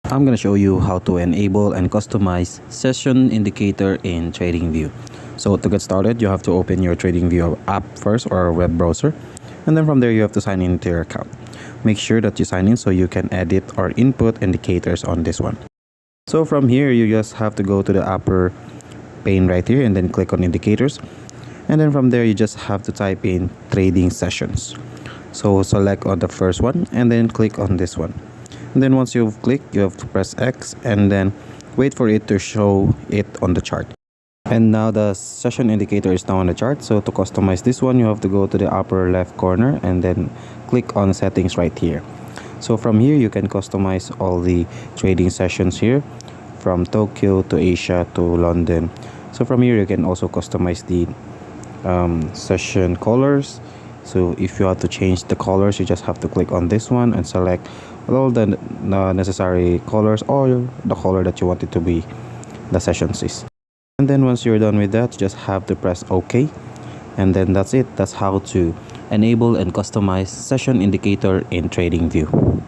I'm going to show you how to enable and customize session indicator in TradingView. So to get started, you have to open your TradingView app first or web browser, and then from there you have to sign into your account. Make sure that you sign in so you can edit or input indicators on this one. So from here you just have to go to the upper pane right here and then click on indicators, and then from there you just have to type in trading sessions. So select on the first one and then click on this one. And then once you've clicked, you have to press X and then wait for it to show it on the chart. And now the session indicator is now on the chart. So to customize this one, you have to go to the upper left corner and then click on settings right here. So from here you can customize all the trading sessions here, from Tokyo to Asia to London. So from here you can also customize the session colors. So if you have to change the colors, you just have to click on this one and select all the necessary colors or the color that you want it to be the sessions is. And then once you're done with that, you just have to press OK, and then that's it. That's how to enable and customize session indicator in TradingView.